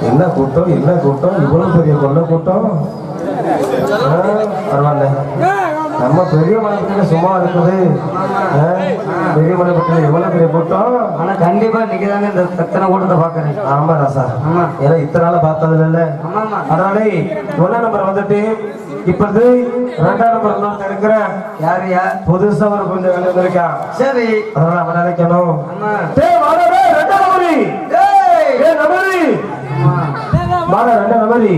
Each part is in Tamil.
என்ன கூட்டம் என்ன கூட்டம் இவ்வளவு பெரிய கொள்ள கூட்டம் பரவாயில்ல நம்ம பெரிய மலைப்பட்டியில சும்மா இருக்குது பெரிய மலைப்பட்டியில எவ்வளவு பெரிய கூட்டம் ஆனா கண்டிப்பா இன்னைக்கு தாங்க இந்த எத்தனை கூட்டத்தை பாக்குறேன் ஆமா ராசா ஏன்னா இத்தனை நாள பார்த்தது இல்ல அதனால ஒன்ன நம்பர் வந்துட்டு இப்பது ரெண்டாம் நம்பர் இருக்கிறேன் யாரையா புதுசா ஒரு கொஞ்சம் வெளியே வந்திருக்கான் சரி அதனால அவன் நினைக்கணும் ரெண்டாம் நம்பரி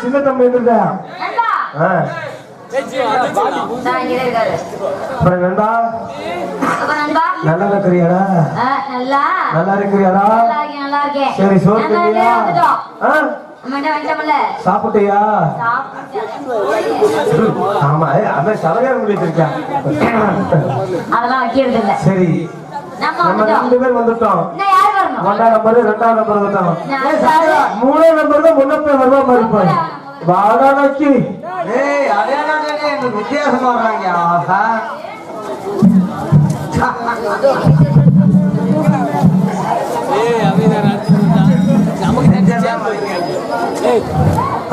சின்ன தம்பி நல்லா இருக்கிறியாடா நல்லா இருக்கிறியாடா சரி சோறுயா சாப்பிட்டியா ஆமா அதான் சமையல் முடிச்சிருக்கேன் சரி நம்ம 2 பேர் வந்துட்டோம் ஒன்றாம் நம்பர் 2ஆம் நம்பர் வந்துட்டோம் 3ஆம் நம்பர் தான் முன்னப்பே வருவா மாதிரி வாடாக்கி வித்தியாசமா வர்றாங்க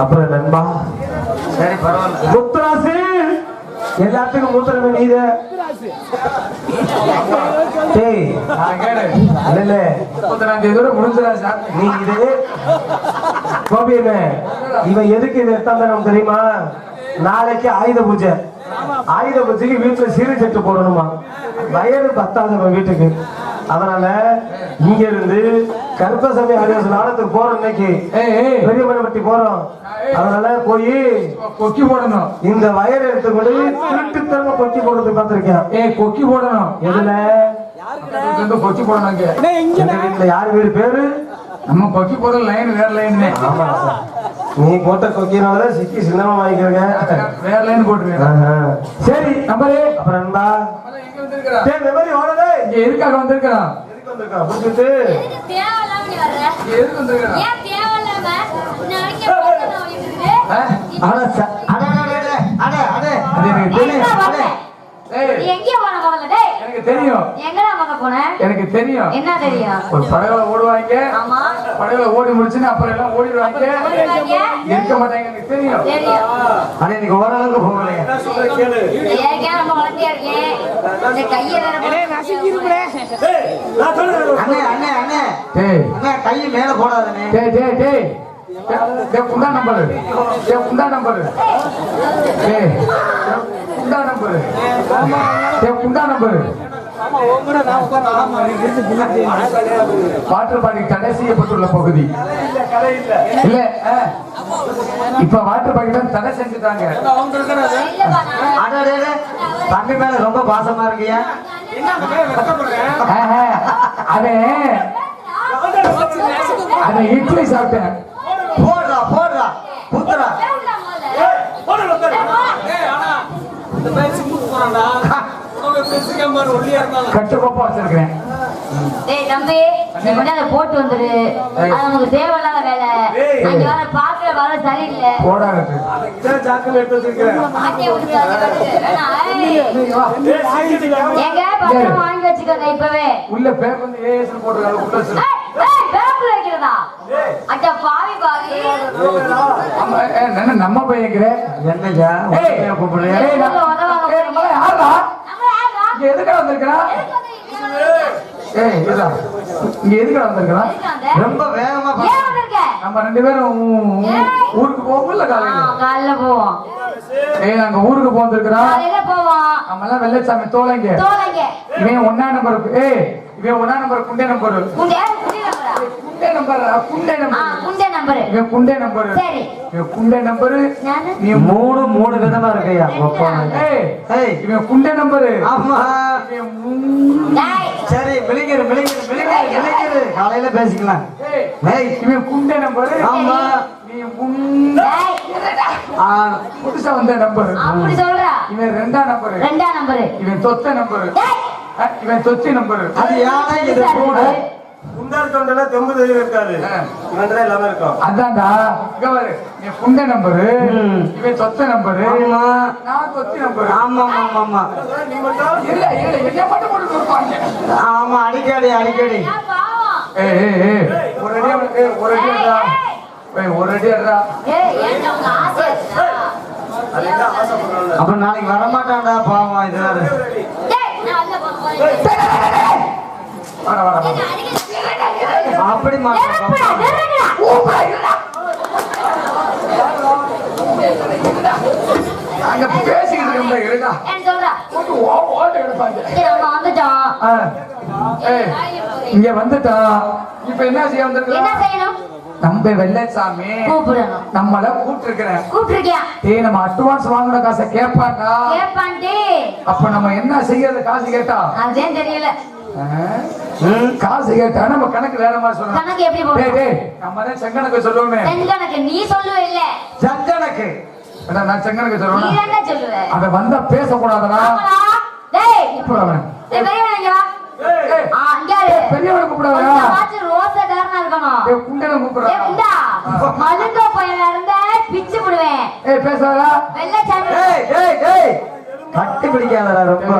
அப்புறம் நண்பா சரி பரவாயில்ல முத்துராசி எல்லாத்துக்கும் மூத்திரமே நீது நீ இது கோபியமே இவன் எதுக்கு இதை எடுத்தாலும் தெரியுமா நாளைக்கு ஆயுத பூஜை ஆயுத பூஜைக்கு வீட்டுல சீரை செட்டு போடணுமா வயது பத்தாதவன் வீட்டுக்கு அதனால இங்க இருந்து கருப்பசாமி ஆதிவாசி நாடத்துக்கு போறோம் இன்னைக்கு பெரிய மலைப்பட்டி போறோம் அதனால போய் கொக்கி போடணும் இந்த வயலை எடுத்துக்கொண்டு திருட்டுத்தனமா கொக்கி போடுறதுக்கு பார்த்திருக்கேன் கொக்கி போடணும் எதுல கொக்கி போடணும் எங்க வீட்டுல யாரு வீடு பேரு நம்ம கொக்கி போடுற லைன் வேற லைன் ஆமா நீ போட்ட கொக்கினாலதான் சிக்கி சின்னமா வாங்கிக்கிறங்க வேற லைன் போட்டுருக்கேன் சரி நம்பரு அப்புறம் நண்பா எதுக்காக வந்திருக்கான் எனக்கு தெரியும் என்ன தெரியும் ஒரு படகுல ஓடுவாங்க படகுல ஓடி முடிச்சுன்னு அப்புறம் எல்லாம் ஓடிடுவாங்க இருக்க மாட்டாங்க எனக்கு தெரியும் ஆனா இன்னைக்கு ஓரளவுக்கு போகலையே கை மேல போடாதே குண்டா நம்பரு குண்டா நம்பரு குண்டா நம்பரு குண்டா நம்பரு வாட்டர் பாக்கெட் தடை செய்யப்பட்டுள்ள பகுதி இல்ல இப்ப வாட்டர் பாக்கெட் தடை செஞ்சுட்டாங்க தம்பி மேல ரொம்ப பாசமா இருக்கியா அத இட்லி சாப்பிட்டேன் போடுறா போடுறா புத்துறா கட்டுக்கோப்பா வச்சிருக்கேன் போட்டு வந்துரு நமக்கு தேவையில்லாத வேலை அங்க வர பாக்குற வர சரியில்லை எங்க பத்திரம் வாங்கி வச்சுக்கோங்க இப்பவே உள்ள பேர் வந்து ஏஎஸ் போட்டுருக்காங்க வைக்கிறதா அச்சா பாவி பாவி நம்ம பையங்கிற என்னய்யா உன்னையா கூப்பிடுறியா? யாரா இங்க எதுக்கா வந்திருக்கிறா? ஏய் இதா இங்க எதுக்கா வந்திருக்கிறா? ரொம்ப வேகமா ஏன் வந்திருக்க? நம்ம ரெண்டு பேரும் ஊருக்கு போவோம்ல காலையில. காலையில போவோம். ஏய் நாங்க ஊருக்கு போந்திருக்கிறோம். காலையில போவோம். நம்ம எல்லாம் வெள்ளச்சாமி தோலைங்க. தோலைங்க. இவன் ஒண்ணா நம்பர். ஏய் இவன் ஒண்ணா நம்பர் குண்டே நம்பர். குண்டே நம்பரா? குண்டே நம்பர். குண்டே நம்பர். குண்டே நம்பர். இவன் குண்டே நம்பர். சரி. இவன் குண்டே நம்பர். நானு நீ மூணு விதமா இருக்கையா? ஏய் ஏய் இவன் குண்டே நம்பர். ஆமா டேய் சரி மிளிங்கிரு காலையில பேசிக்கலாம். ஏய் இவன் குண்டே நம்பர். ஆமா நீ முண்டை டேய் புதுசா வந்த நம்பர். அப்படி சொல்றா? இவன் ரெண்டாம் நம்பர். ரெண்டாம் நம்பர். இவன் தொத்த நம்பர். டேய் இவன் தொச்சி நம்பர். அது யானை இது கூட குண்டார் தொண்டல தெம்பு தைரியம் இருக்காது. இவன்தான் எல்லாமே இருக்கும். அதான்டா இங்க பாரு நீ குண்டை நம்பர். இவன் தொத்த நம்பர். ஆமா நான் தொச்சி நம்பர். ஆமா ஆமா ஆமா நீ மட்டும் இல்ல இல்ல என்ன மட்டும் போட்டு கொடுப்பாங்க. ஆமா அடிக்கடி நான் பாவம். ஏய் ஒரு அடி அவனுக்கு ஒரு அடி அடிடா. ஏய் ஒரு அடி அடிடா. ஏய் ஏன்டா உங்க ஆசை இருக்குடா? அதுதான் ஆசைப்படுறாங்க. அப்ப நாளைக்கு வரமாட்டான்டா பாவம் இது வேற. டேய் நான் அங்க போறேன். வர வர வர. என்ன அடிக்க? அப்படி ஏறப்படா, மாட்டான். நிறுத்துடா. அங்க பேசிக்கிட்டு இருந்த இருடா. என்ன சொல்றா? போட்டு ஓட்ட எடுப்பாங்க. சரி நம்ம வந்துட்டோம். ஏய் இங்க வந்துட்டான். இப்ப என்ன செய்ய என்ன வந்திருக்கோம்? செய்யணும்? நம்ம வெள்ளச்சாமி கூப்பிடணும். நம்மள கூப்பிட்டுருக்கிறேன். கூப்பிட்டிருக்கியா? ஏய் நம்ம அட்வான்ஸ் வாங்கின காசை கேட்பாண்டா. கேப்பான்டி. அப்ப நம்ம என்ன செய்யறது? காசு கேட்டா அதுதான் தெரியல. காசு கேட்டா நம்ம கணக்கு வேற மாதிரி சொல்லணும். கணக்கு எப்படி டேய் போடுறோம்? டேய் நம்ம தான் செங்கணக்கு சொல்லுவோமே. கணக்கு நீ சொல்லுவ இல்ல? சஞ்சனக்கு அட, நான் செங்கணக்கு நீ சொல்லுவேன். என்ன சொல்லுவ? அவன் வந்தா பேசக்கூடாதா? ஆமாடா. டேய் கூப்பிடுறவன். டேய் பெரியவன் இங்க வா. ஏய் இங்க இரு. பெரியவனை கூப்பிடாதா? கொஞ்சம் வாச்சு ரோசக்காரனா இருக்கணும். ஏய் குண்டனை ஏய் கூப்பிடுறா. குண்டா, மலுங்க பையனா இருந்தா பிச்சு விடுவேன். ஏய் பேசாதா? வெள்ளச்சாமி. ஏய் கட்டி பிடிக்காதடா ரொம்ப.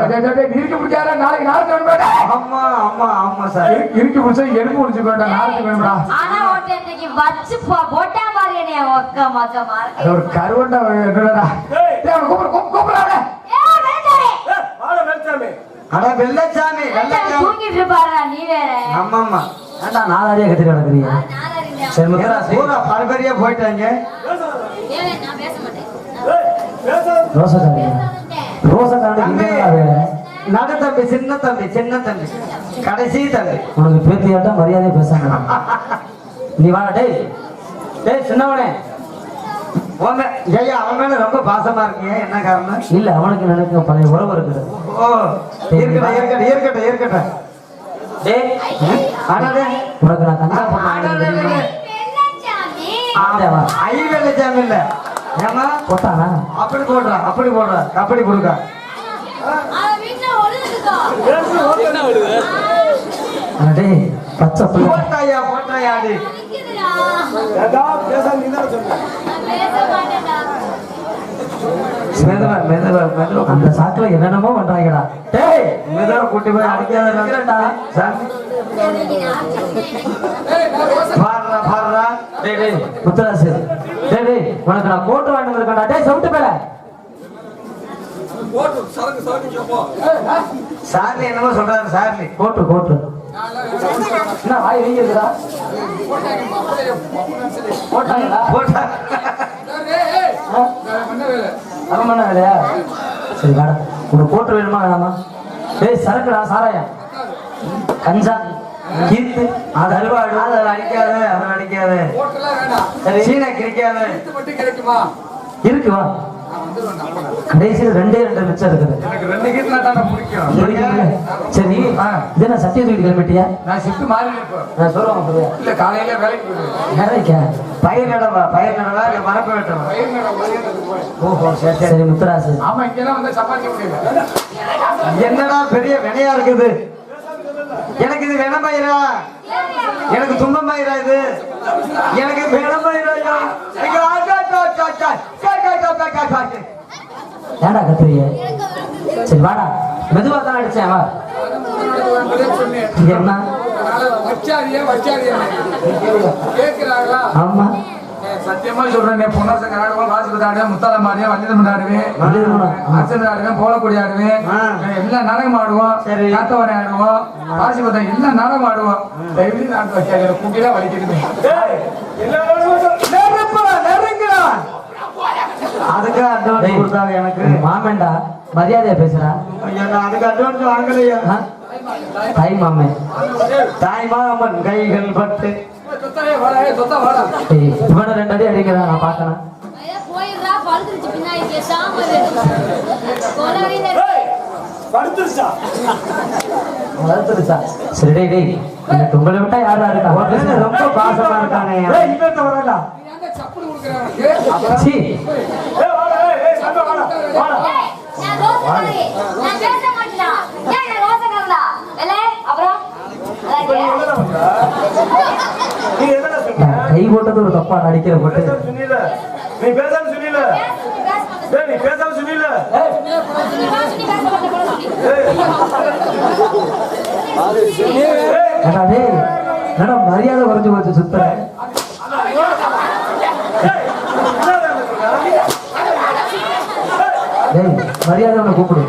இறுக்கி பிடிக்காத. நாளைக்கு வேணும் வேண்டா. ஆமா ஆமா ஆமா சார். இறுக்கி பிடிச்சா எலும்பு முடிச்சு வேண்டாம். நாளைக்கு வேணும்டா. ஆனா ஓட்ட இன்னைக்கு வச்சு போட்டா பாரு என்னைய ஒக்க மக்க மார்க். அது ஒரு கருவண்டா என்னடா. டேய் அவனை கூப்பிடுறாங்க. ஏய் வெள்ளச்சாமி. வாடா வெள்சாமி. அட வெள்ளச்சாமி வெள்ளச்சாமி. தூங்கிட்டு இருப்பாருடா நீ வேற. ஆமா ஆமா ஏண்டா நாலாரியா கத்திட்டு கிடக்குறீங்க? நானறிஞ்சேன். சரி முத்தராசி பூரா பரபரியா போயிட்டாங்க. ஏய் நான் பேச மாட்டேன். பேசாத. ரோசக்காரங்க ரோசக்காரனுக்கு இங்க வேலை. நடு தம்பி சின்ன தம்பி கடைசி தம்பி. உனக்கு பேத்தியாட்டா மரியாதையா பேசாம நீ வா. டேய் டேய் சின்னவனே. உங்க ஐயா அவன் மேல ரொம்ப பாசமா இருக்கீங்க, என்ன காரணம்? இல்ல அவனுக்கு எனக்கு பழைய உறவு இருக்குது. ஓ இருக்கட்டும். டேய் அடடே. உனக்கு நான் கஞ்சா போட்டேன். வெள்ளச்சாமி. ஆமாவா? ஐ வெள்ளச்சாமி இல்ல ஏமா போட்டானா? அப்படி போடுறா கபடி கொடுக்க. அவன் வீட்ல ஒளிஞ்சுக்கோ. டேய் பச்சை பிள்ளை. போட்டாயா அடி. நிக்குதுடா. ஏண்டா பேசாத நீ தான் சொல்லு. நான் பேச மாட்டேன்டா. மெதுவா அந்த சாக்குல என்னென்னமோ பண்றாங்கடா. டேய் மெதுவா கூட்டி போய் அடிக்காதடா. பாடுறா. டேய் டேய் முத்தராசு. டேய் உனக்கு நான் கோட்டு வாங்கிட்டு வந்திருக்கேன்டா. டேய் சவுட்டு பேல. சார்லி என்னமோ சொல்றாரு சார்லி. கோட்டு என்ன வாய் வீங்குதுடா? போட்டாங்களா? போட்டா அவன் பண்ண வேலையா? சரி வாடா. உனக்கு கோட்டு வேணுமா வேணாமா? டேய் சரக்குடா சாராயம் கஞ்சா கீத்து அது அல்வாடு. அதை அடிக்காத. சரி சீனை கிரிக்காத. இருக்கு வா. கடைசியில் ரெண்டே மிச்சம் இருக்குது. எனக்கு 2 கீட்னா தானே பிடிக்கும். பிடிக்கும்ல? சரி இது என்ன சத்திய தூக்கி கிளம்பிட்டியா? நான் ஷிஃப்ட் மாறி இருப்பேன். நான் சொல்லுவாங்க இல்ல காலையில வேலைக்கு போயிடுவேன். வேலைக்கா? பயிர் நடவா இல்ல மரப்பு வெட்டவா? பயிர் நட போயிடுவேன். ஓஹோ சரி. சரி முத்துராசு. ஆமா இங்கெல்லாம் வந்து சம்பாதிக்க முடியல. என்னடா பெரிய வினையா இருக்குது. எனக்கு இது வெனமயிரா, எனக்கு துன்பமயிரா, இது எனக்கு வெனமயிரா. ஏண்டா கத்துறீங்க? சரி வாடா. மெதுவா தான் அடிச்சேன் வா. என்ன? வச்சாரியா கேக்குறாங்களா? ஆமா சத்தியமா சொல்றேன் பொன்னாசங்க ஆடுவேன் வாசிபதி ஆடுவேன் முத்தாலம் ஆடுவேன் வள்ளிதம் ஆடுவேன் அர்ச்சனை ஆடுவேன் போலக்குடி ஆடுவேன் எல்லா நாடகம் ஆடுவோம் காத்தவரை ஆடுவோம் வாசிபதி எல்லா நாடகம் ஆடுவோம் டெய்லி நாட்டு வைக்காத கூட்டிலாம் வலிக்குதுமே அதுக்கு அட்வான்ஸ் கொடுத்தாங்க எனக்கு. மாமன்டா மரியாதையா பேசுறா. அதுக்கு அட்வான்ஸ் வாங்கலையா? தாய் மாமன் தாய் மாமன் கைகள் பட்டு இவனை 2 அடி அடிக்கிறான் நான் பாக்கணும். போயிடுறா பழுத்துருச்சு பின்னாடி பேசாம வளர்த்துருச்சா சரி டேய் டேய் எனக்கு உங்களை விட்டா யாரா இருக்கா ரொம்ப பாசமா இருக்கானே. சீ நான் பேச மாட்டேன் ஏன் நான் ரோசக்காரடா இல்ல அப்புறம் கை போட்டது ஒரு தப்பா நடிக்கிற போட்டு நீ பேசாம சொன்னீல நீ பேசாம சொன்னீல என்னடா மரியாதை குறைஞ்சு போச்சு சுத்த டேய் மரியாதை உன்னை கூப்பிடு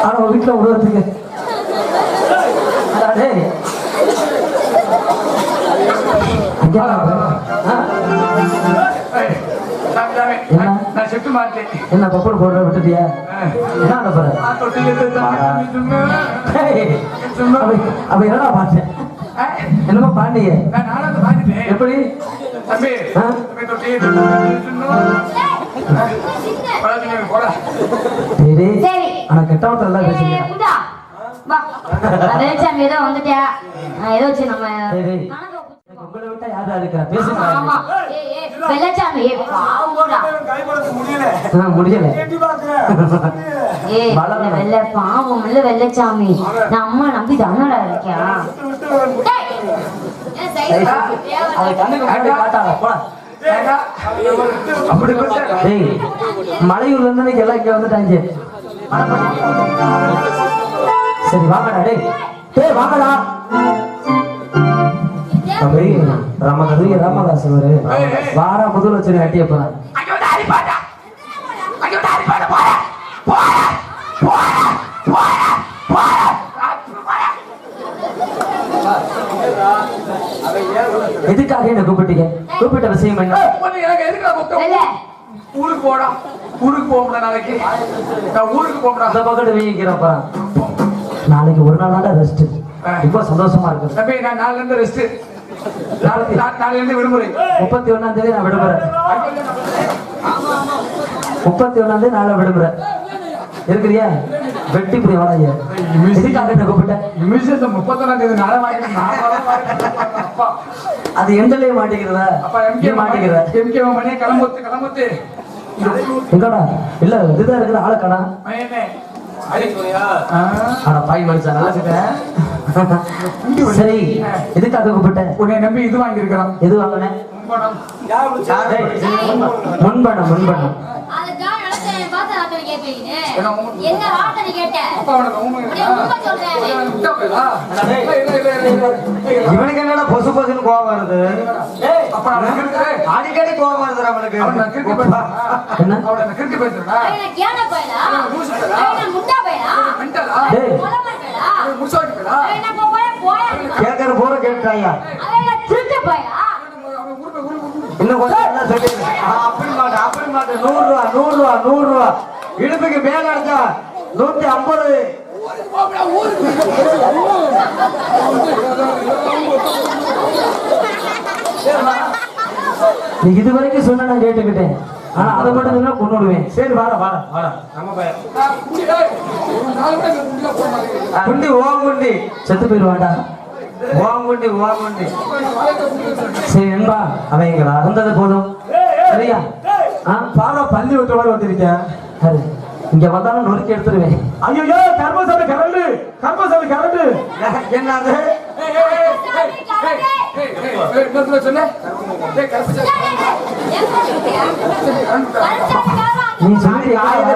ஆனா வீட்டுல விடுறதுக்கு டேய் நான் செட்டு மாட்டேன் என்ன பப்பன் போடுற விட்டுட்டியா என்ன போற அப்ப என்னடா பாட்டேன் என்னமோ பாண்டிய எப்படி ஆனா கெட்டவத்துல எல்லாம் பேசுங்க ஏதோ வந்துட்டியா ஏதோ வச்சு நம்ம உங்களை விட்டா யாரா இருக்கா பேசுங்க வெள்ளச்சாமி முடியல வெள்ள பாவம் இல்ல வெள்ளச்சாமி நான் அம்மா நம்பி தானடா இருக்கேன் மலையூர்ல இருந்து எல்லாம் இங்க வந்துட்டாங்க சரி வாங்கடா டேய் டேய் வாங்கடா ராமதாஸ் வாரா முதல் வச்சு அட்டிய போறான் எதுக்காக என்ன கூப்பிட்டீங்க கூப்பிட்ட விஷயம் என்ன ஊருக்கு போடா ஊருக்கு போக நாளைக்கு நான் ஊருக்கு போகணும் அந்த பக்கத்து வீங்கிறப்ப நாளைக்கு ஒரு நாள் ரெஸ்ட் இப்போ சந்தோஷமா இருக்கு தம்பி நான் நாளைல இருந்து ரெஸ்ட் நாளைல இருந்து விடுமுறை 31ஆம் தேதி நான் விடுமுறை 31ஆம் தேதி நாளை விடுமுறை இருக்கிறியா வெட்டி போய் வாடாங்க எதுக்காக என்ன கூப்பிட்டேன் நிமிஷம் 31ஆம் தேதி நாளை வாங்கிட்டு அது எண்டலே மாட்டேங்கிறதா அப்ப எம்கே மாட்டேங்கிற எம்கே மணியே கிளம்புத்து எங்கடா இல்ல இதுதான் இருக்குது ஆளுக்கடா ஆனா பாய் மனுஷன் நல்லா சரி எதுக்காக கூப்பிட்டேன் உன்னை நம்பி இது வாங்கி இருக்கிறான் எது வாங்கினேன் முன்பணம் முன்பணம் இவனுக்கு என்னடா பொசு பொசுன்னு கோவம் வருது அடிக்கடி கோவம் வருது அவனுக்கு என்ன கேட்கற போற கேட்டாயா இன்னும் கொஞ்சம் சொல்லி அப்படி மாட்டேன் 100 ரூபா இடுப்புக்கு மேல அடிச்சா 150. நீ இதுவரைக்கும் சொன்ன நான் கேட்டுக்கிட்டேன் ஆனா அதை மட்டும் தான் கொண்டுடுவேன் சரி வாடா நம்ம பையன் குண்டி ஓங்குண்டி செத்து போயிடுவாண்டா ஓங்குண்டி சரி என்பா அவங்களா வந்தது போதும் சரியா பாரா பள்ளி விட்ட மாதிரி வந்திருக்கேன் சரி இங்க வந்தாலும் நொறுக்கி எடுத்துருவேன் ஐயோ கர்மசாமி கரண்டு என்னது சொன்ன நீ சொல்லி ஆயுத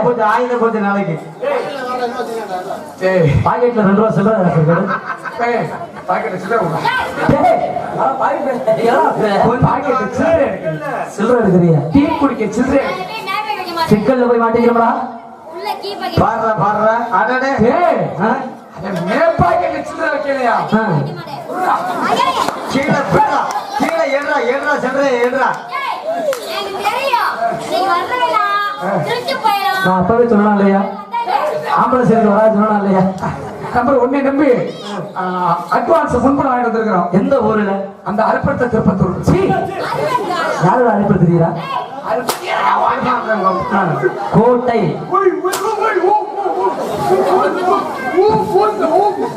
பூஜை நாளைக்கு ஏய் பாக்கெட்ல 2 ரூபா சில்லறை இருக்கு. ஏய் பாக்கெட் சில்லறை உள்ள சில்லறை எடுக்கிறியா? டீ குடிக்க சில்லறை சிக்கல்ல போய் மாட்டேங்கிறோம்டா. பாடுறா அடடே ஏய் மே பாக்கெட் சில்லறை வைக்கலையா கீழே பிடா கீழே ஏறா சென்றா நான் அப்பவே சொன்னா இல்லையா? ஆம்பளை சரி வரா சொன்னா இல்லையா? நம்பர் 1 நம்பி அட்வான்ஸ் முன்பணம் வாங்கிட்டு வந்திருக்கிறோம். எந்த ஊர்ல? அந்த அருப்பத்த திருப்பத்தூர். சீ யாரு அனுப்பிடுறீரா? கோட்டை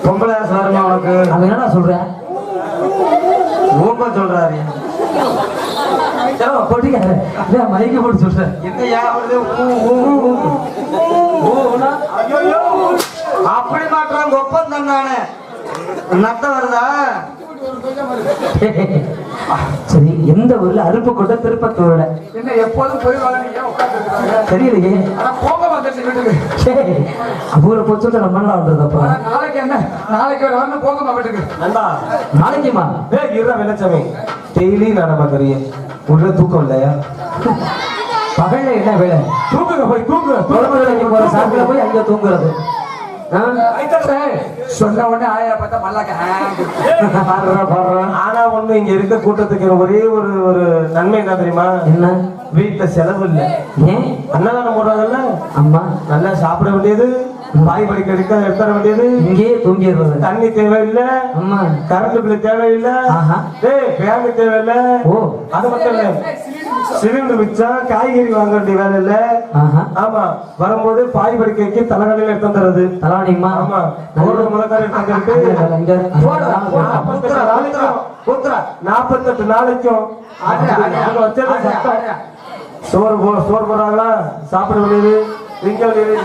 பொம்பளை சாருமா உனக்கு அவன் என்னடா சொல்றேன்? ஊம்ப சொல்றாரு போட்டிக்காரு மைக்க போட்டு சொல்றேன். என்னையா அப்படி மாற்றம் ஒப்பந்தம் தானே நத்த வருதா? சரி எந்த ஊர்ல? அருப்புக்கோட்டை திருப்பத்தூர்ல. என்ன எப்போதும் போய் வாங்க ஏன் உட்கார்ந்துருக்காங்க? தெரியலையே. ஆனா போக வந்துச்சு வீட்டுக்கு. ஊரை போய் சொல்லிட்டு நம்ம என்ன பண்றது அப்புறம்? நாளைக்கு என்ன நாளைக்கு ஒரு வரணும் போகமா வீட்டுக்கு. நண்பா நாளைக்குமா? இருடா வெள்ளச்சாமி, டெய்லி நான் பார்க்கறேன். உள்ள தூக்கம் இல்லையா? பகல்ல என்ன வேலை? தூங்குங்க, போய் தூங்குங்க. குழந்தைங்க போற சாப்பிட போய் அங்க தூங்குறது. சொன்ன உடனே ஆயா பார்த்தா மல்லாக்க ஆனா ஒண்ணு, இங்க இருக்க கூட்டத்துக்கு ஒரே ஒரு ஒரு நன்மை என்ன தெரியுமா? என்ன? வீட்டுல செலவு இல்ல. ஏன்? அன்னதானம் போடுறாங்கல்ல, அம்மா நல்லா சாப்பிட வேண்டியது, பாய் படிக்க எடுத்தர வேண்டியது, இங்கேயே தூங்கிடுறது. தண்ணி தேவையில்லை, அம்மா கரண்ட் பில் தேவையில்லை, ஆஹா. பேங்க் தேவையில்லை. ஓ அது மட்டும் இல்ல, சிலிண்டர் மிச்சம், காய்கறி வாங்க வேண்டிய வேலை இல்ல. ஆஹா. ஆமா, வரும்போது பாய் படுக்கைக்கு தலைவலியில எடுத்து வந்துடுறது. தலவாணிமா? ஆமா, ஒரு முதக்காரி எடுத்து வந்துட்டு 48 நாளைக்கும் சோறு போடுறாங்களா, சாப்பிட வேண்டியது, திங்க வேண்டியது.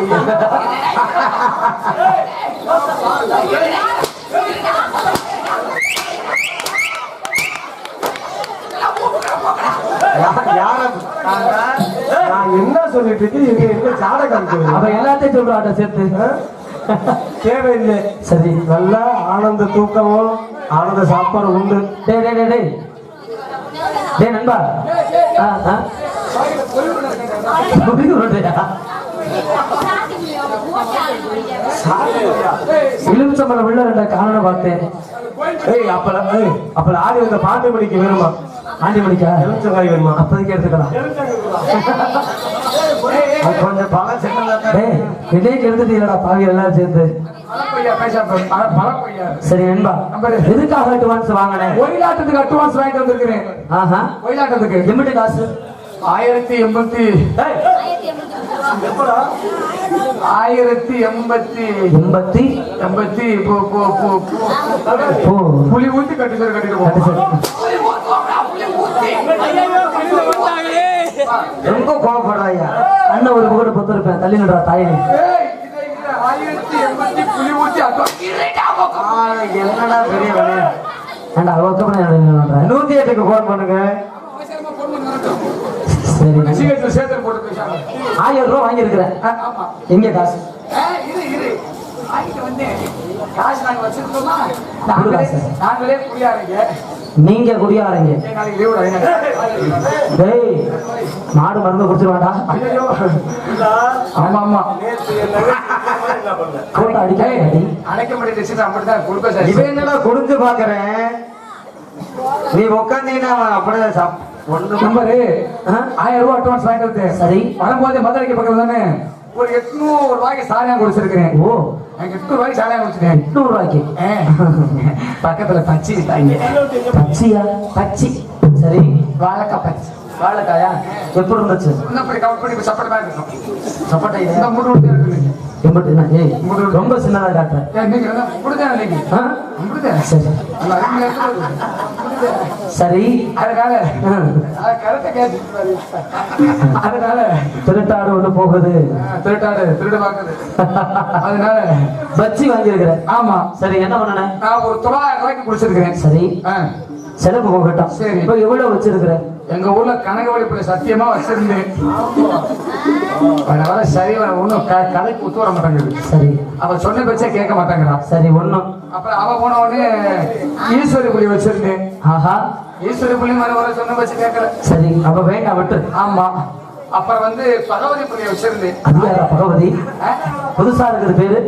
நான் என்ன சொல்லிட்டு இருக்கு? ஜாடகம் அவ எல்லாத்தையும் சொல்றாட்ட சேர்த்து தேவையில்லை. சரி, நல்லா ஆனந்த தூக்கமும் ஆனந்த சாப்பாடு உண்டு. டேய் டேய் டேய் டேய் டேய் நண்பா, இலுமிச்சம்பழம் உள்ள 2 காரணம் பார்த்தேன். அப்ப ஆடி வந்த பாண்டி மணிக்கு வேணுமா? ஆண்டி மணிக்கா? எலுமிச்சங்காய் வேணுமா? அப்போதைக்கு எடுத்துக்கலாம். கொஞ்சம் பழம் சின்னதா டேய் என்னைக்கு எடுத்துட்டீங்களா பாவி எல்லாம் சேர்ந்து? சரி நண்பா, எதுக்காக அட்வான்ஸ் வாங்கினேன்? ஒயிலாட்டத்துக்கு அட்வான்ஸ் வாங்கிட்டு வந்திருக்கிறேன். ஆஹா. ஒயிலாட்டத்துக்கு எம்பிட்டு காசு? 1080. 1080 புலி ஊத்தி கட்டிட்டு ரொம்ப கோவப்படுறாயா? அண்ணன் ஒரு புகழ் பொத்திருப்பேன், தள்ளி நின்றா தாயே. 1080 புலி ஊத்தி என்னடா பெரிய வேலை? ஏண்டா அவ 108க்கு போன் பண்ணுங்க. சரி, சேர்த்து போட்டு பேசாம 1000 ரூபா வாங்கியிருக்கிறேன். எங்க காசு? காசு நாங்க வச்சிருக்கோமா? கொடு காசு. நாங்களே குடியாரீங்க, நீங்க குடியாரீங்க. நாளைக்கு லீவ். டேய் மாடு மருந்து குடிச்சிருவாடா. ஐயோ ஆமா ஆமா போட்டு அடிக்க அடி. அடைக்க முடியாது, அப்படிதான் கொடுக்க. இவன் என்னடா குடிஞ்சு பாக்குறேன்? நீ உட்காந்தீங்கன்னா அப்படியே நம்பரு 1000 ரூபாய் அட்வான்ஸ் வாங்கிட்டு. சரி, வரும்போது மதுரைக்கு பக்கத்துல தானே ஒரு 800 ரூபாய்க்கு சாலையா குடிச்சிருக்கிறேன். ஓ 800 ரூபாய்க்கு சாலையா குடிச்சிருக்கேன். 800 ரூபாய்க்கு பக்கத்துல பச்சி விட்டாங்க. பச்சியா? பச்சி. சரி, வாழைக்காய் பச்சி. வாழைக்காயா? எப்படி இருந்துச்சு? அப்படி கவர் பண்ணி சப்போர்ட் தான் இருக்கும். சப்போட்டா இந்த முடு இருக்கு. எம்பிட்டு? ஏய் ரொம்ப சின்னதா காட்டுறேன். நீங்க முடிதான் இல்லைங்க. சரி சரி. அதனால அதனால திருட்டாடு ஒண்ணு போகுது, திருடு பாக்குது. அதனால பச்சி வாங்கியிருக்கிறேன். ஆமா. சரி, என்ன பண்ணன? நான் ஒரு 900 ரூபாய்க்கு குடிச்சிருக்கிறேன். சரி, ஆ செலவு போகட்டும். சரி. இப்ப எவ்வளவு வச்சிருக்கிறேன்? எங்க ஊர்ல கனகவழிப்புல சத்தியமா வச்சிருந்தேன். வர சரி வர ஒண்ணும் கதைக்கு ஒத்து வர மாட்டேங்குது. சரி அவ சொன்ன பேச்சே கேட்க மாட்டேங்கிறா. சரி ஒண்ணும். அப்புறம் அவ போன உடனே ஈஸ்வரி புலி வச்சிருந்தேன். ஆஹா ஈஸ்வரி புலி மாதிரி வர சொன்ன பேச்சு கேட்கல. சரி அப்ப வேண்டாம் விட்டு. ஆமா. அப்புறம் வந்து பகவதி புலியை வச்சிருந்தேன். அது யாரா பகவதி? புதுசா இருக்கிற பேரு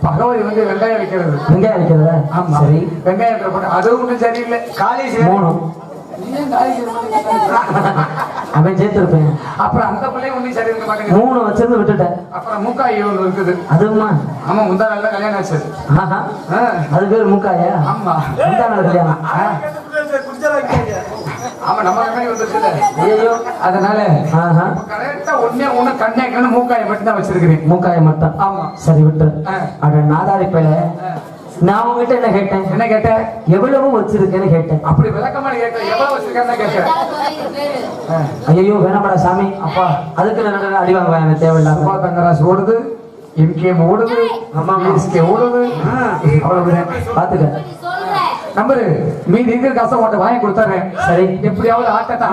பகவதி வந்து வெங்காயம் வைக்கிறது. வெங்காயம் வைக்கிறதா? ஆமா. சரி வெங்காயம் போட்டு அதுவும் ஒன்றும் சரியில்லை. காளி மூணு அவன் சேர்த்திருப்பேன். அப்புறம் அந்த பிள்ளையும் ஒன்றும் சரி இருக்க மாட்டேங்குது. 3 வச்சிருந்து விட்டுட்டேன். அப்புறம் மூக்காய் ஒன்று இருக்குது. அதுமா? ஆமா முந்தா நல்ல கல்யாணம் ஆச்சு. ஆஹா அது பேர் மூக்காயா? ஆமா முந்தா நாள் கல்யாணம். ஆமா நம்ம கம்பெனி வந்துருச்சுல. ஐயோ அதனால ஆஹா கரெக்டா ஒண்ணே கண்ணே மூக்காயை மட்டும் தான் வச்சிருக்கிறேன். மூக்காய மட்டும். ஆமா சரி விட்டு. அட நாதாரி பையல, நான் உங்ககிட்ட என்ன கேட்டேன்? என்ன கேட்ட? எவ்வளவு வச்சிருக்கேன்னு கேட்டேன். அப்படி விளக்கமா கேட்ட. எவ்வளவு வச்சிருக்கேன்னு கேட்கிறேன். ஐயோ வேணாமடா சாமி. அப்பா அதுக்கு நான் அடி வாங்குவேன். எனக்கு தேவையில்லாம. சுபா தங்கராஜ் ஓடுது, எம்கேஎம் ஓடுது, எஸ்கே ஓடுது. அவ்வளவு பாத்துக்க. நம்பரு மீதி இருக்கிற காசை உன்கிட்ட வாங்கி கொடுத்துறேன். சரி எப்படியாவது ஆட்டத்தை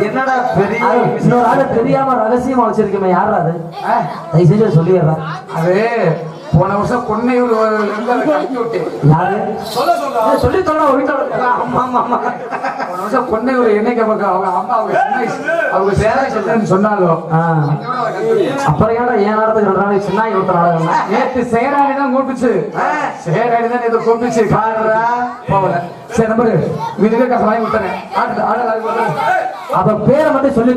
என்னடா பெரிய இன்னொரு ஆளு தெரியாம ரகசியமா வச்சிருக்கேன். யாரா அது? தயவு செஞ்சு சொல்லிடுறேன். அது போன வருஷம் பொன்னையூர் கட்டி விட்டு யாரு சொல்லி சொல்ல வீட்டோட. போன வருஷம் பொன்னையூர் என்னைக்கு அவங்க அம்மா அவங்க சேரை சொல்றேன்னு சொன்னாலும் அப்புறம் ஏன்டா ஏன் நேரத்துக்கு 2 நாளைக்கு சின்ன ஒருத்தர் நாடகம் நேற்று சேராணி தான் கூப்பிடுச்சு. சேராணி தான் நேற்று கூப்பிடுச்சு. போகல. சரி நம்பரு வீட்டுக்கு காசு வாங்கி கொடுத்தேன். அப்ப பேரை மட்டும் சொல்லி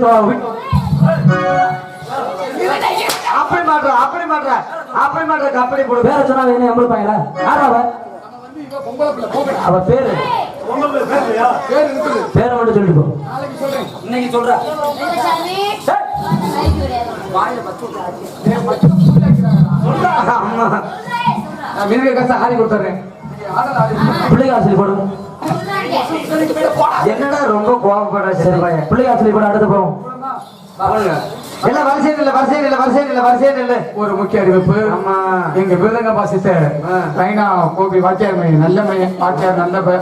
அப்படி மாட்டா கப்படி போடு. பேரை சொன்னா என்ன எம்பளு பாயல யாரா அவ? அவ பேரு பேரை மட்டும் சொல்லிட்டு போ. இன்னைக்கு சொல்ற வீட்டுக்கு காசு ஆடி கொடுத்துறேன். பிள்ளைங்க சொல்லி போடு. என்னடா ரொம்ப கோவப்படுற? சரி பிள்ளைங்க சொல்லி போடு. அடுத்து போவோம். எல்லாம் வரிசையில் இல்ல. ஒரு முக்கிய அறிவிப்பு. எங்க விருதங்க பாசித்த ரைனா கோபி வாத்தியார் மையம் நல்ல மையம் வாத்தியார்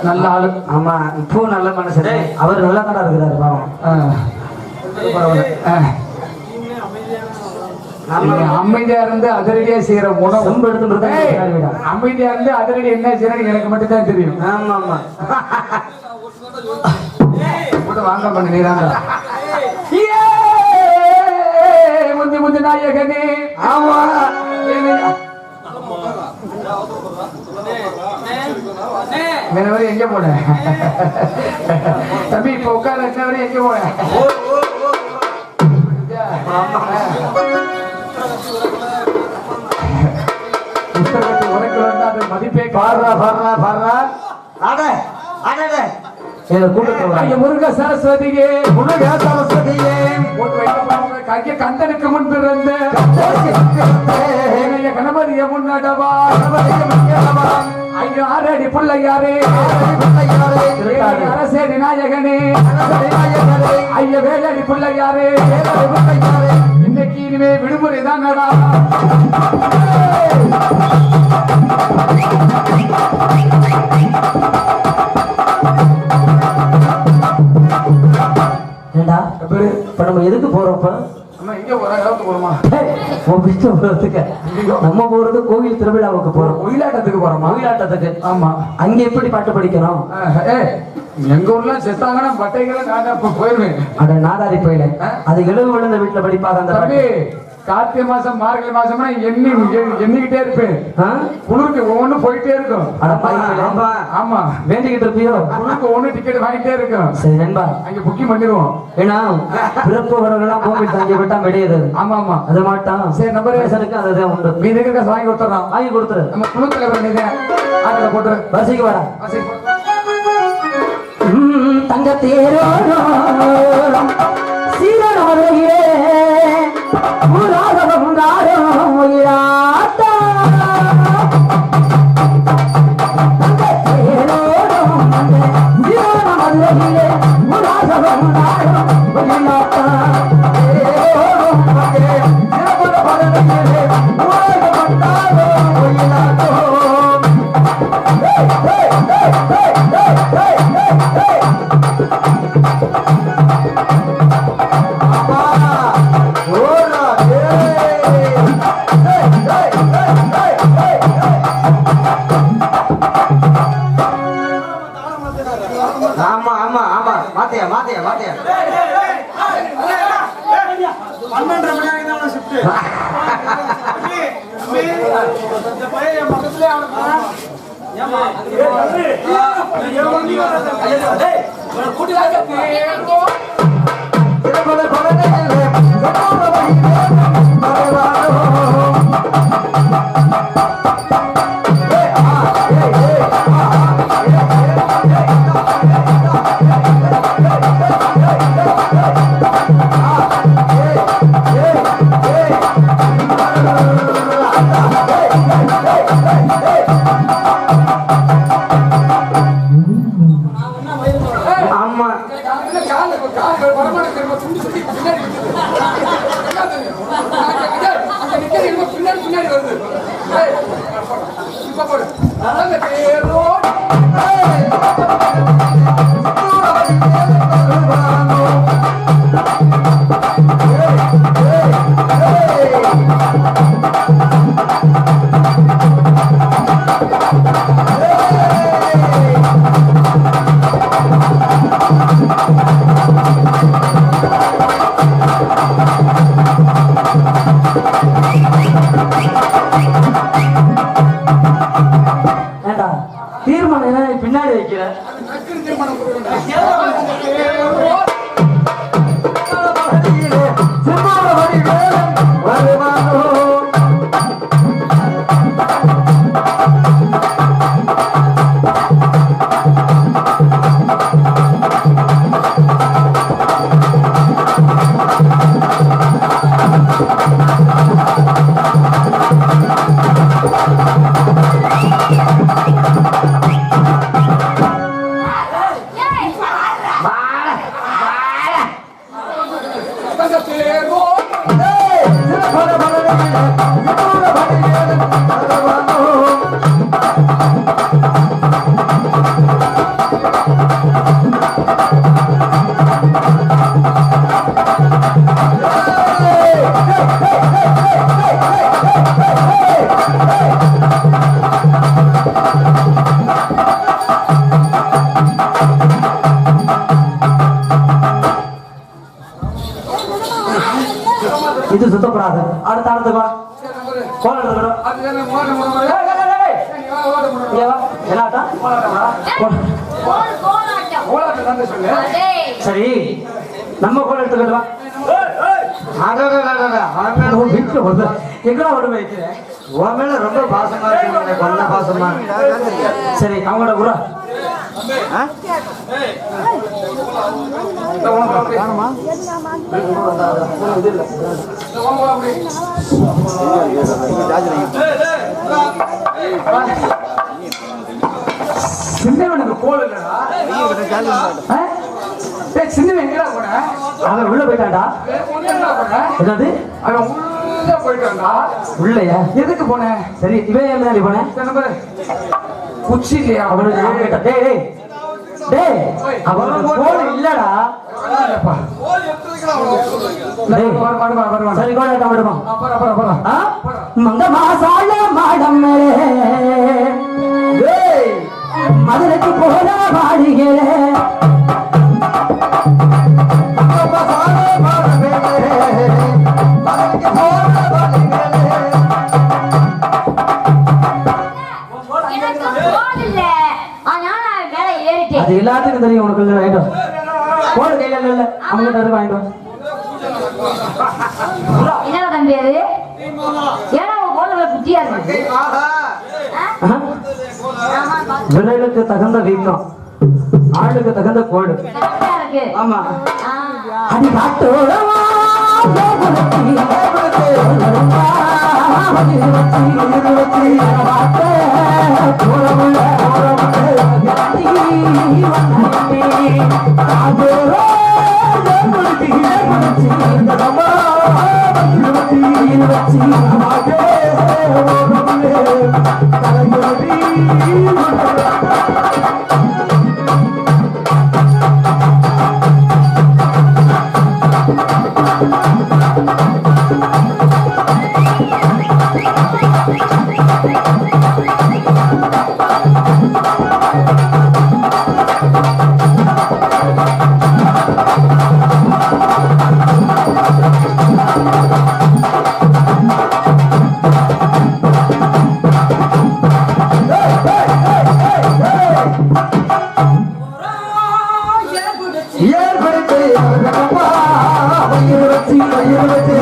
நல்ல ஆளு. ஆமா இப்போ நல்ல மனுஷன். அவர் நல்லா தானே இருக்கிறாரு பாவம். அமைதியா இருந்து அதிரடியா செய்யற உணவு. செம்பு எடுத்து அமைதியா இருந்து அதிரடி என்ன செய்யறது எனக்கு மட்டும் தான் தெரியும். ஆமா வாங்க பண்ண நீராங்க முந்தி நாயகனே. ஆமா எங்க போன தம்பி? இப்ப உட்கார எங்க போன? புத்தகத்தை உனக்கு வந்து அது மதிப்பே முருக சரஸ்வதியே கந்தனுக்கு முன் பிறந்த கணபதிய முன்னடவா ஐயோ 6 அடி பிள்ளையாரே அரசே விநாயகனே ஐய 7 அடி பிள்ளையாரே இன்னைக்கு இனிமே விடுமுறை தானடா. ஏண்டா இப்ப நம்ம எதுக்கு போறோம்? நம்ம போறது கோவில் திருவிழாவுக்கு போறோம். ஒயிலாட்டத்துக்கு போறோமா? ஒயிலாட்டத்துக்கு. ஆமா. அங்க எப்படி பாட்டு படிக்கணும்? எங்க ஊர்ல செத்தாங்கன்னா பட்டைகளை போயிருவேன். அட நாதாரி போயில அது எழுவு விழுந்த வீட்டுல படிப்பாங்க. அந்த தம்பி கார்த்திகை மாசம் மார்கழி மாசம்னா எண்ணிக்கிட்டே இருப்பேன். குளிருக்கு ஒவ்வொன்னு போயிட்டே இருக்கும். ஆமா வேண்டிக்கிட்டு இருப்பியோ? குளிருக்கு ஒண்ணு டிக்கெட் வாங்கிட்டே இருக்கும். சரி நண்பா அங்க புக்கிங் பண்ணிடுவோம். ஏன்னா பிறப்பு வரவெல்லாம் கோவில் தங்கி விட்டா விடையது. ஆமா ஆமா அது மாட்டான். சரி நம்பர் பேசனுக்கு அதுதான் உண்டு. மீதி இருக்க காசு வாங்கி கொடுத்துறோம். வாங்கி கொடுத்துரு. நம்ம குழு தலைவர் நீங்க ஆட்டத்தை போட்டுரு. வரிசைக்கு வாடா. தங்க தேரோடும் சீரனே 12:30 மணி ஆகுது அவன ஷிஃப்ட். இந்த பையன் என் பக்கத்துலயே அவனுக்கு ஏமா கூட்டி ஆமா பின்னாடி வருது ஏண்டா தீர்மானம் என்ன நீ பின்னாடி வைக்கிற இது சுத்தப்படாது அடுத்த அடுத்துக்கு வா கோல் எடுத்துக்கணும் என்னாட்டா சரி நம்ம கோல் எடுத்துக்கிட்டு வா வீட்டுல வந்து எங்கடா ஒன்று வைக்கிறேன் உன் மேல ரொம்ப பாசமா இருக்கு கொல்ல பாசமா சரி அவங்களோட கூட சின்னவனுக்கு கோல் இல்லடா சின்னவன் எங்கடா போன அவன் உள்ள போயிட்டான்டா என்னது அவன் உள்ள போயிட்டான்டா உள்ளயா எதுக்கு போனேன் சரி இவன் ஏன் முன்னாடி போனேன் குச்சி இல்லையா அவனுக்கு அவன் கேட்டா, டேய் டேய் டேய் அவனுக்கு கோல் இல்லடா டேய், சரி கோல் எடுத்தா விடுமா மங்க மாசால மாடம் டேய் மதுரைக்கு போற வாடிகளே அது எல்லாத்துக்கும் தெரியும் உனக்கு இல்லை வாங்கிட்டோம் கோடு கையில இல்ல அவங்க வாங்கிட்டோம் என்னடா தம்பி அது ஏன்னா உன் கோல குட்டியா இருக்கு விலைகளுக்கு தகுந்த வீக்கம் ஆளுக்கு தகுந்த கோடு ஆமா அடி காட்டோடவா ஏற்படுத்தி வயிறு வச்சு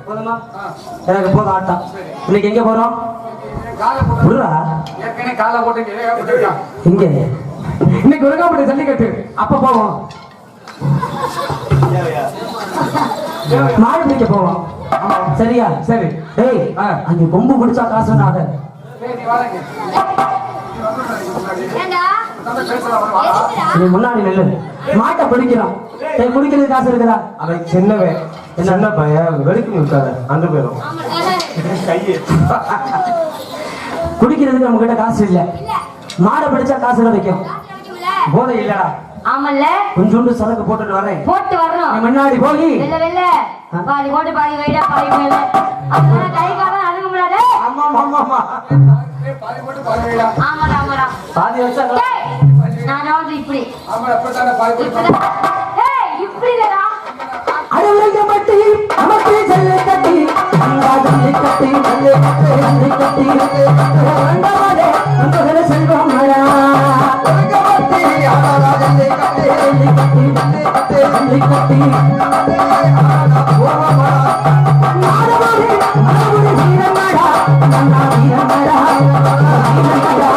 போதுமா? எனக்கு போதும் ஆட்டம். இன்னைக்கு எங்க போறோம்? காலை போட்டு விடுறா. ஏற்கனவே காலை போட்டு இங்கே போட்டுருக்கான். இங்க இன்னைக்கு உலகப்படி ஜல்லிக்கட்டு அப்ப போவோம். மாடு பிடிக்க போவோம். சரியா? சரி. டேய், அங்க கொம்பு பிடிச்சா காசு நாக. சரி, நீ வாடகை. ஏண்டா பேசலாம் வாடா. எதுக்குடா? நீ முன்னாடி நெல்லு. மாட்டை பிடிக்கிறோம். டேய், குடிக்கிறது காசு இருக்குதா? அவன் சின்னவன் சின்ன பையன் வெளுக்கு இருக்காது அந்த பேரும் குடிக்கிறதுக்கு நம்ம கிட்ட காசு இல்ல. மாடை பிடிச்சா காசு கிடைக்கும். போதை இல்லடா. ஆமல்ல கொஞ்சோண்டு சரக்கு போட்டுட்டு வரேன். போட்டு வரணும். நீ முன்னாடி போய் வெல்ல வெல்ல பாதி போட்டு பாதி வைடா பாதி மேல அப்புறம் கை கால அணுக முடியாது. ஆமா ஆமா ஆமா பாதி போட்டு பாதி வைடா. ஆமாடா ஆமாடா. பாதி வச்சா டேய் நான் வந்து இப்படி ஆமா, அப்படித்தானே பாதி போட்டு பாதி. இப்படிதான். டேய் இப்படிடா. அடவிளையப்பட்டி நமக்கு செல்லை கட்டி அங்காதலை கட்டி செல்லை கட்டி செல்லை கட்டி ரெண்டாவது அந்த செல்வம் மழா உலகப்பட்டி ஆடாதே கட்டே செல்லை கட்டி செல்லை கட்டி மாடவாடி மாடவாடி வீரமடா நன்னா வீரமடா வீரமடா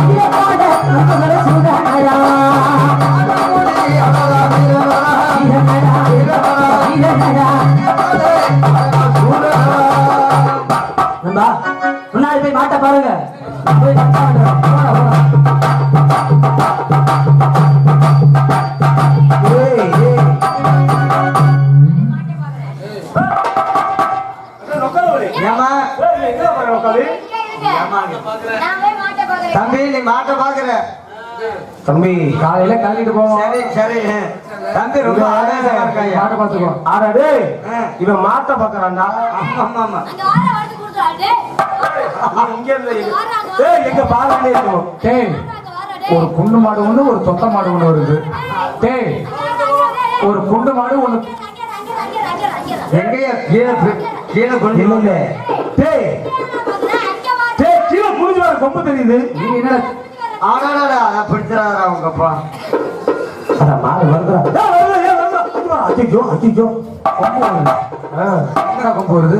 வீரமடா அந்த சுடமடா முன்னாடி போய் மாட்ட பாருங்க. போய் ஏமா நான் போய் மாட்ட பாக்குறேன். தம்பி நீ மாட்ட பாக்குற தம்பி காலையில கழட்டிட்டு போவோம். சரி சரி தம்பி ரொம்ப ஆவேசமா இருக்காயா மாட்டை பார்த்துக்கோ. ஆறாடே இவன் மாட்ட பாக்குறான்டா. ஆமா ஆமா அந்த ஆளை வந்து கொடுத்துறாரு. இங்க இருந்து ஏய் எங்க பாருங்க இருக்கும். டேய், ஒரு குண்டு மாடு ஒண்ணு, ஒரு தொத்த மாடு ஒண்ணு வருது. டேய், ஒரு குண்டு மாடு ஒண்ணு. எங்கேயா கீழே கீழே கொண்டு இல்ல டேய் டேய் கீழே புடிச்சு வர கொம்பு தெரியுது. நீ என்ன ஆடாடா பிடிச்சிடாதா உங்க அப்பா அட மாடு வருதுடா. ஏய் வருது. அச்சோ அச்சோ கொம்பு வருது. எங்கடா கொம்பு வருது?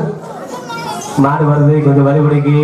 மாடு வருது கொஞ்சம் வழி பிடிக்கி.